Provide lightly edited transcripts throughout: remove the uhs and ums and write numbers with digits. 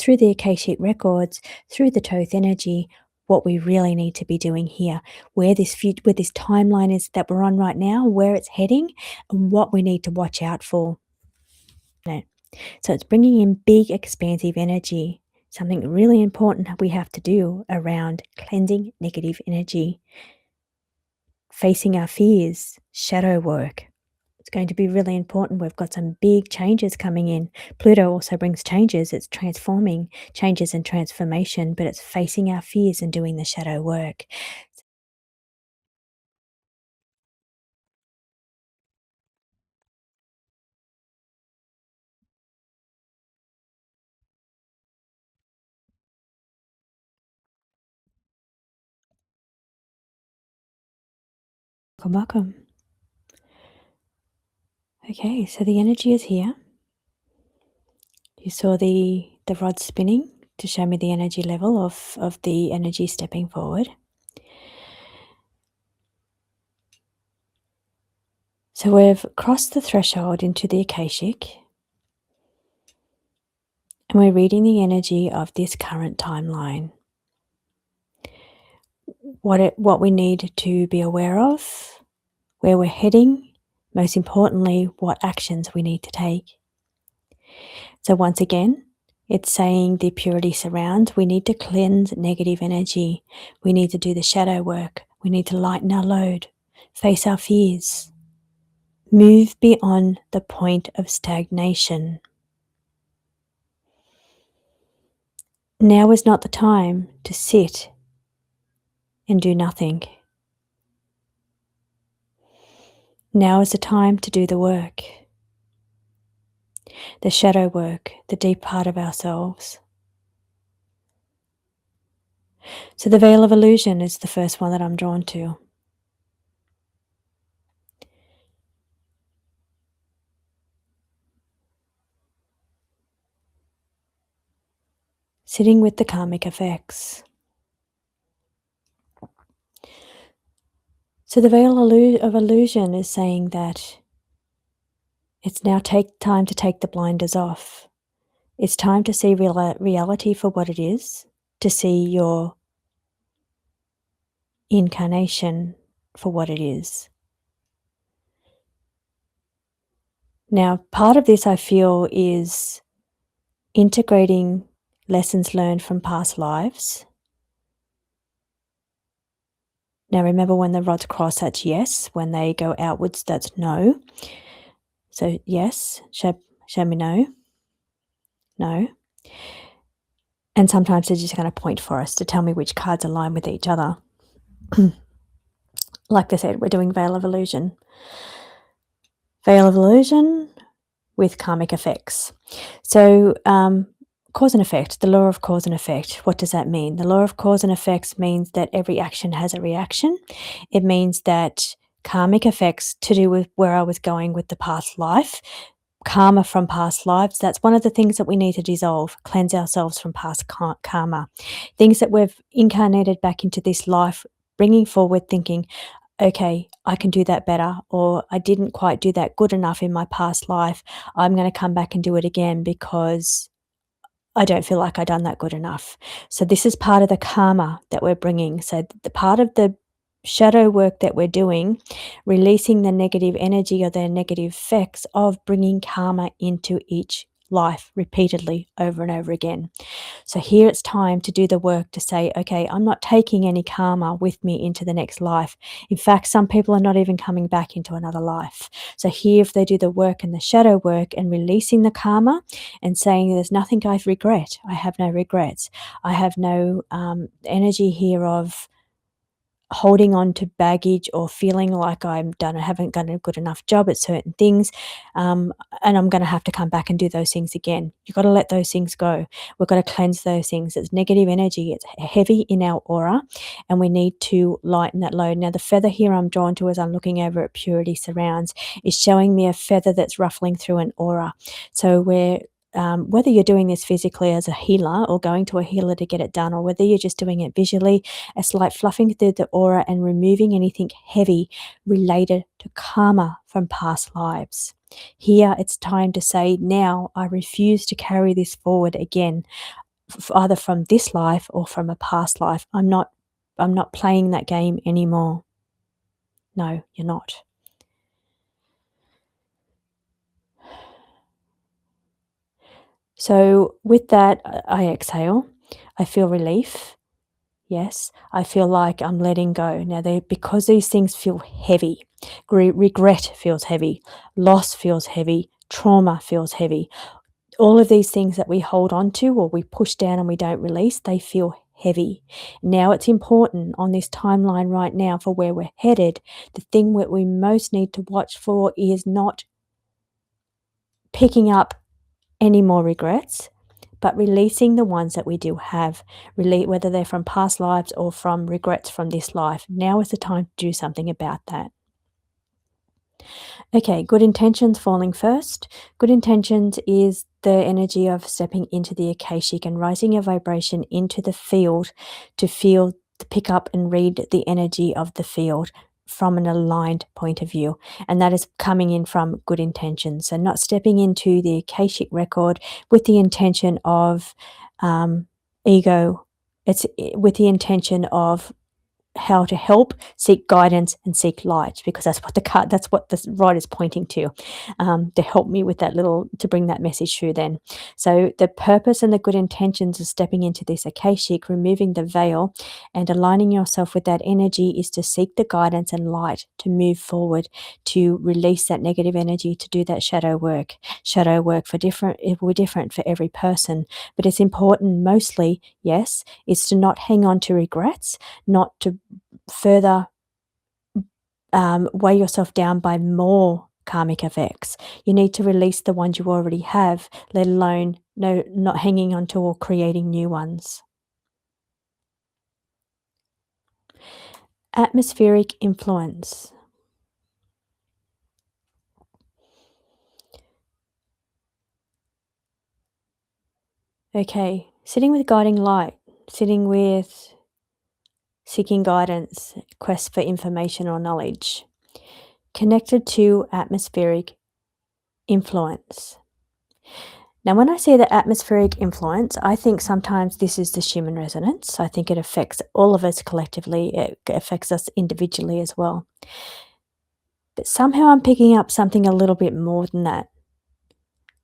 through the Akashic Records, through the Toth energy, what we really need to be doing here, where this timeline is that we're on right now, where it's heading, and what we need to watch out for. So it's bringing in big, expansive energy, something really important we have to do around cleansing negative energy, facing our fears, shadow work. It's going to be really important. We've got some big changes coming in. Pluto also brings changes. It's transforming, changes and transformation, but it's facing our fears and doing the shadow work. Welcome, welcome. Okay, so the energy is here. You saw the rod spinning to show me the energy level of the energy stepping forward. So we've crossed the threshold into the Akashic, and we're reading the energy of this current timeline. What we need to be aware of, where we're heading, most importantly, what actions we need to take. So once again, it's saying the purity surrounds. We need to cleanse negative energy. We need to do the shadow work. We need to lighten our load, face our fears, move beyond the point of stagnation. Now is not the time to sit and do nothing. Now is the time to do the work, the shadow work, the deep part of ourselves. So the veil of illusion is the first one that I'm drawn to. Sitting with the karmic effects. So the veil of illusion is saying that it's now time to take the blinders off. It's time to see reality for what it is, to see your incarnation for what it is. Now, part of this I feel is integrating lessons learned from past lives. Now remember, when the rods cross, that's yes. When they go outwards, that's no. So yes, show me no. No. And sometimes they're just going to point for us to tell me which cards align with each other. Like I said, we're doing veil of illusion. Veil of illusion with karmic effects. So cause and effect, the law of cause and effect. What does that mean? The law of cause and effects means that every action has a reaction. It means that karmic effects, to do with where I was going with the past life, karma from past lives, that's one of the things that we need to dissolve, cleanse ourselves from past karma. Things that we've incarnated back into this life, bringing forward, thinking, okay, I can do that better, or I didn't quite do that good enough in my past life. I'm going to come back and do it again because I don't feel like I've done that good enough. So this is part of the karma that we're bringing. So the part of the shadow work that we're doing, releasing the negative energy or the negative effects of bringing karma into each life repeatedly over and over again. So here it's time to do the work to say, okay, I'm not taking any karma with me into the next life. In fact, some people are not even coming back into another life. So here, if they do the work and the shadow work and releasing the karma and saying there's nothing I regret, I have no regrets, I have no energy here of holding on to baggage or feeling like I haven't done a good enough job at certain things, and I'm going to have to come back and do those things again. You've got to let those things go. We've got to cleanse those things. It's negative energy. It's heavy in our aura, and we need to lighten that load. Now, the feather here I'm drawn to as I'm looking over at Purity Surrounds is showing me a feather that's ruffling through an aura. So whether you're doing this physically as a healer or going to a healer to get it done, or whether you're just doing it visually, it's like fluffing through the aura and removing anything heavy related to karma from past lives. Here, it's time to say, now I refuse to carry this forward again. either from this life or from a past life. I'm not playing that game anymore. No, you're not. So with that, I exhale. I feel relief. Yes, I feel like I'm letting go. Now, because these things feel heavy, regret feels heavy, loss feels heavy, trauma feels heavy. All of these things that we hold on to or we push down and we don't release, they feel heavy. Now it's important on this timeline right now for where we're headed. The thing that we most need to watch for is not picking up any more regrets, but releasing the ones that we do have, whether they're from past lives or from regrets from this life. Now is the time to do something about that. Okay, good intentions falling first. Good intentions is the energy of stepping into the Akashic and rising your vibration into the field to pick up and read the energy of the field from an aligned point of view. And that is coming in from good intentions. So not stepping into the Akashic record with the intention of ego. It's with the intention of how to help, seek guidance, and seek light, because that's what the rod is pointing to help me with that to bring that message through then. So the purpose and the good intentions of stepping into this Akashic, removing the veil and aligning yourself with that energy, is to seek the guidance and light to move forward, to release that negative energy, to do that shadow work. It will be different for every person, but it's important mostly, yes, is to not hang on to regrets, not to further weigh yourself down by more karmic effects. You need to release the ones you already have, let alone not hanging on to or creating new ones. Atmospheric influence. Okay, sitting with guiding light, sitting with seeking guidance, quest for information or knowledge, connected to atmospheric influence. Now, when I say the atmospheric influence, I think sometimes this is the Schumann resonance. I think it affects all of us collectively. It affects us individually as well. But somehow I'm picking up something a little bit more than that.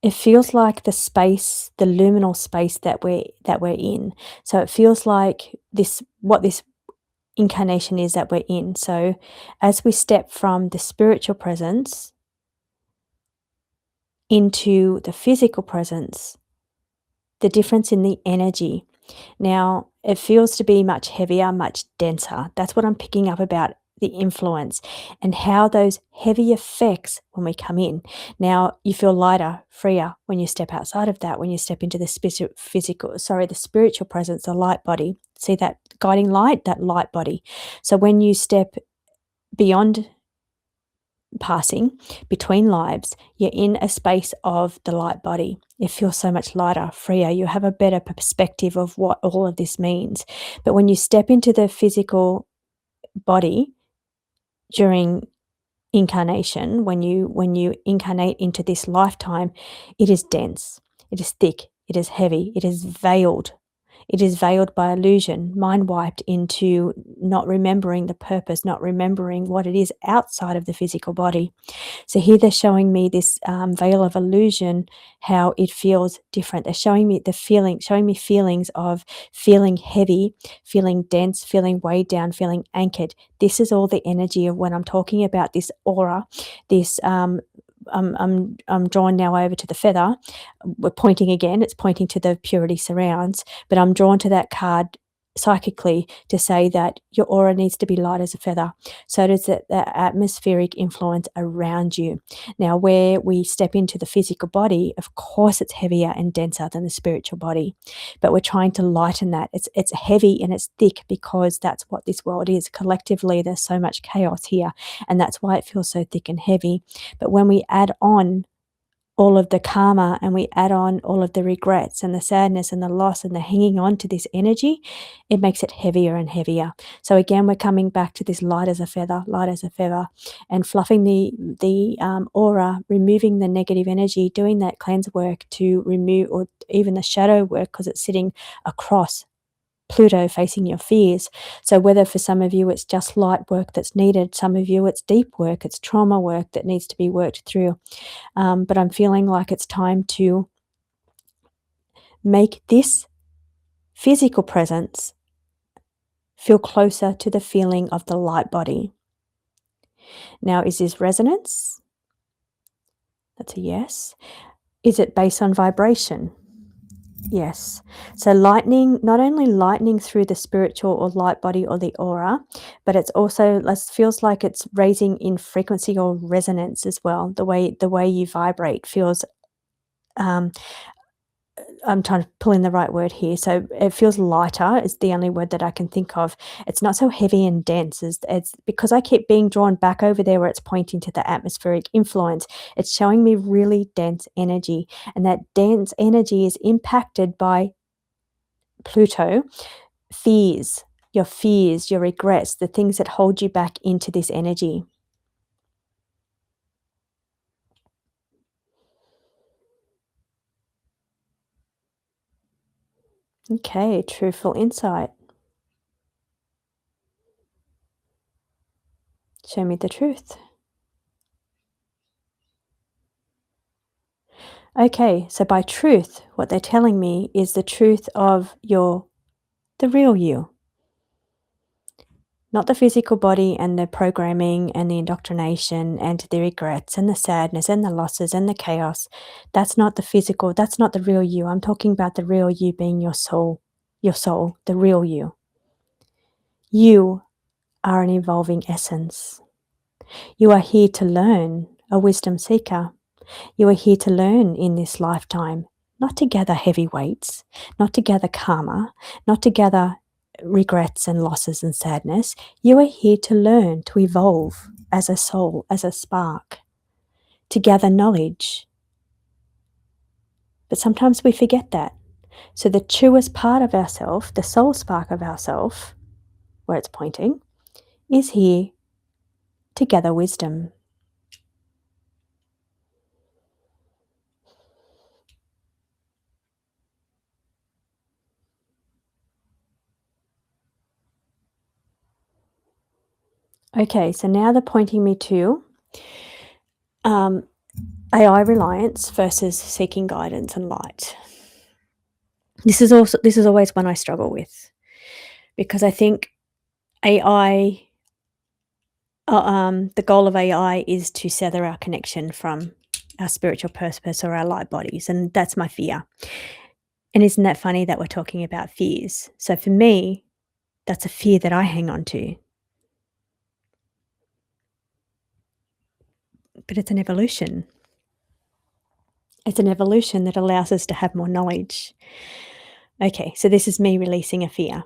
It feels like the space, the luminal space that we're in. So it feels like what this incarnation is that we're in. So as we step from the spiritual presence into the physical presence, the difference in the energy. Now, it feels to be much heavier, much denser. That's what I'm picking up about the influence and how those heavy effects when we come in. Now, you feel lighter, freer when you step outside of that, when you step into the spiritual presence, the light body. See that guiding light, that light body. So when you step beyond passing between lives, you're in a space of the light body. It feels so much lighter, freer. You have a better perspective of what all of this means. But when you step into the physical body during incarnation, when you incarnate into this lifetime, it is dense, it is thick, it is heavy, it is veiled. It is veiled by illusion, mind wiped into not remembering the purpose, not remembering what it is outside of the physical body. So here they're showing me this veil of illusion, how it feels different. They're showing me feelings of feeling heavy, feeling dense, feeling weighed down, feeling anchored. This is all the energy of when I'm talking about this aura, this I'm drawn now over to the feather. We're pointing again, it's pointing to the purity surrounds, but I'm drawn to that card psychically to say that your aura needs to be light as a feather. So does the atmospheric influence around you. Now, where we step into the physical body, of course it's heavier and denser than the spiritual body, but we're trying to lighten that. It's heavy and it's thick because that's what this world is. Collectively, there's so much chaos here, and that's why it feels so thick and heavy. But when we add on all of the karma and we add on all of the regrets and the sadness and the loss and the hanging on to this energy, it makes it heavier and heavier. So again, we're coming back to this light as a feather, and fluffing the aura, removing the negative energy, doing that cleanse work to remove, or even the shadow work, because it's sitting across Pluto facing your fears. So whether for some of you it's just light work that's needed, some of you it's deep work, it's trauma work that needs to be worked through. But I'm feeling like it's time to make this physical presence feel closer to the feeling of the light body. Now, is this resonance? That's a yes. Is it based on vibration? Yes. So lightning, not only lightning through the spiritual or light body or the aura, but it's also, it feels like it's raising in frequency or resonance as well. The way you vibrate feels, I'm trying to pull in the right word here. So it feels lighter is the only word that I can think of. It's not so heavy and dense. It's because I keep being drawn back over there where it's pointing to the atmospheric influence. It's showing me really dense energy. And that dense energy is impacted by Pluto, fears, your regrets, the things that hold you back into this energy. Okay, truthful insight. Show me the truth. Okay, so by truth, what they're telling me is the truth of the real you. Not the physical body and the programming and the indoctrination and the regrets and the sadness and the losses and the chaos. That's not the physical, that's not the real you. I'm talking about the real you being your soul, the real you. You are an evolving essence. You are here to learn, a wisdom seeker. You are here to learn in this lifetime, not to gather heavy weights, not to gather karma, not to gather regrets and losses and sadness. You are here to learn, to evolve as a soul, as a spark, to gather knowledge. But sometimes we forget that. So the truest part of ourself, the soul spark of ourself, where it's pointing, is here to gather wisdom. Okay, so now they're pointing me to AI reliance versus seeking guidance and light. This is always one I struggle with, because I think AI, the goal of AI is to sever our connection from our spiritual purpose or our light bodies, and that's my fear. And isn't that funny that we're talking about fears? So for me, that's a fear that I hang on to. But it's an evolution. It's an evolution that allows us to have more knowledge. Okay, so this is me releasing a fear.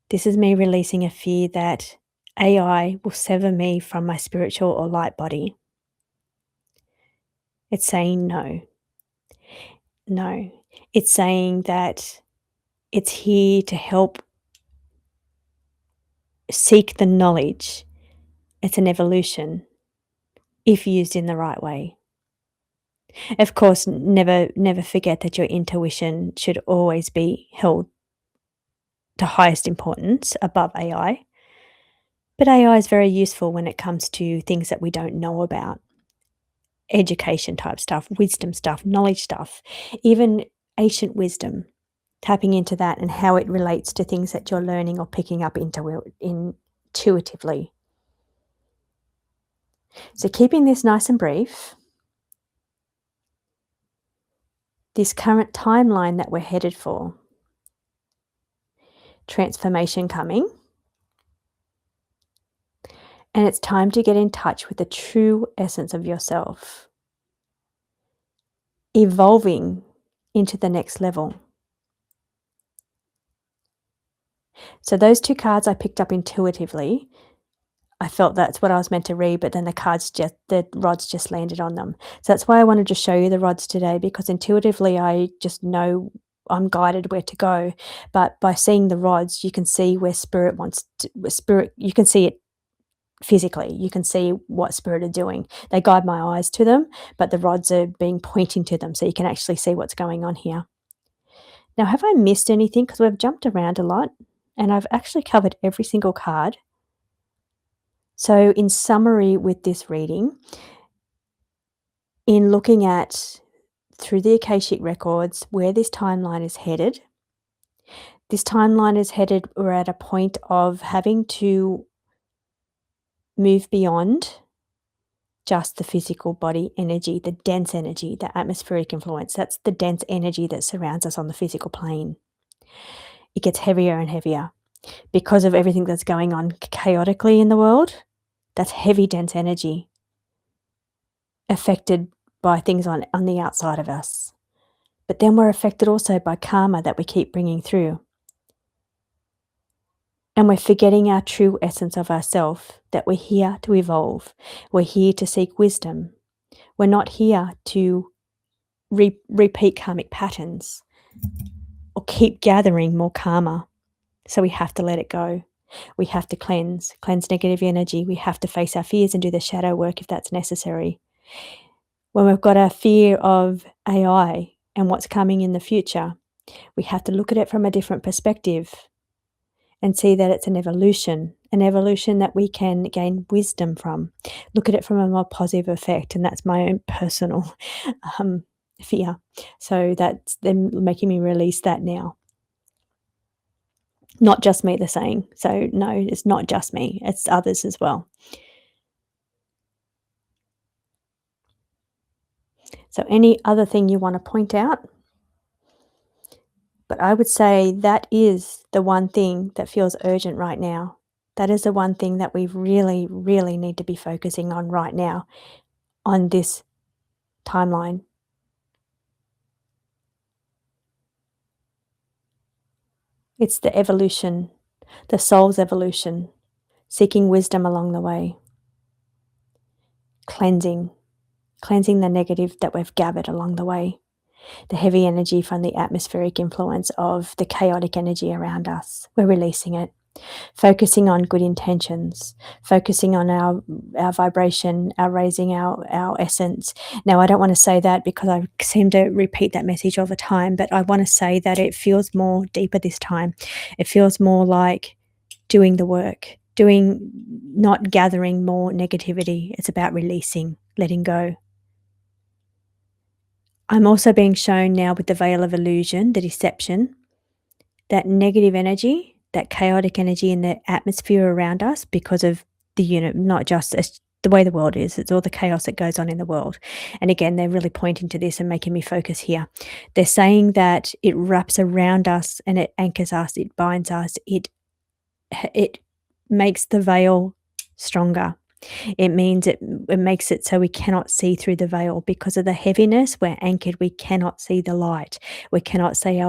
This is me releasing a fear that AI will sever me from my spiritual or light body. It's saying no. No. It's saying that it's here to help seek the knowledge. It's an evolution if used in the right way. Of course, never forget that your intuition should always be held to highest importance above AI. But AI is very useful when it comes to things that we don't know about. Education type stuff, wisdom stuff, knowledge stuff, even ancient wisdom, tapping into that and how it relates to things that you're learning or picking up intuitively. So keeping this nice and brief, this current timeline that we're headed for, transformation coming, and it's time to get in touch with the true essence of yourself, evolving into the next level. So those two cards I picked up intuitively I felt that's what I was meant to read, but then the rods just landed on them. So that's why I wanted to show you the rods today, because intuitively I just know I'm guided where to go. But by seeing the rods, you can see where you can see it physically. You can see what spirit are doing. They guide my eyes to them, but the rods are being pointing to them, so you can actually see what's going on here. Now, have I missed anything? Because we've jumped around a lot, and I've actually covered every single card. So in summary with this reading, in looking at through the Akashic Records where this timeline is headed, we're at a point of having to move beyond just the physical body energy, the dense energy, the atmospheric influence. That's the dense energy that surrounds us on the physical plane. It gets heavier and heavier because of everything that's going on chaotically in the world. That's heavy, dense energy affected by things on the outside of us. But then we're affected also by karma that we keep bringing through. And we're forgetting our true essence of ourself, that we're here to evolve. We're here to seek wisdom. We're not here to repeat karmic patterns or keep gathering more karma. So we have to let it go. We have to cleanse negative energy. We have to face our fears and do the shadow work if that's necessary. When we've got our fear of AI and what's coming in the future, we have to look at it from a different perspective and see that it's an evolution that we can gain wisdom from. Look at it from a more positive effect, and that's my own personal fear. So that's them making me release that now. Not just me, they're saying. So no, it's not just me, it's others as well. So any other thing you want to point out? But I would say that is the one thing that feels urgent right now. That is the one thing that we really, really need to be focusing on right now on this timeline. It's the evolution, the soul's evolution, seeking wisdom along the way, cleansing the negative that we've gathered along the way, the heavy energy from the atmospheric influence of the chaotic energy around us. We're releasing it, focusing on good intentions, focusing on our vibration, our raising our essence. Now, I don't want to say that because I seem to repeat that message all the time, but I want to say that it feels more deeper this time. It feels more like doing the work, not gathering more negativity. It's about releasing, letting go. I'm also being shown now with the veil of illusion, the deception, that negative energy, that chaotic energy in the atmosphere around us because of not just the way the world is, it's all the chaos that goes on in the world. And again, they're really pointing to this and making me focus here. They're saying that it wraps around us and it anchors us, it binds us, it makes the veil stronger. It means it makes it so we cannot see through the veil because of the heaviness. We're anchored. We cannot see the light. We cannot see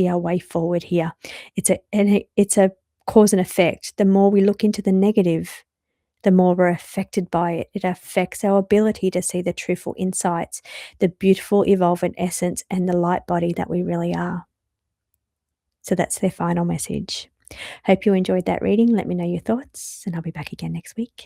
our way forward here. It's a cause and effect. The more we look into the negative, the more we're affected by it. It affects our ability to see the truthful insights, the beautiful evolvent essence, and the light body that we really are. So that's their final message. Hope you enjoyed that reading. Let me know your thoughts, and I'll be back again next week.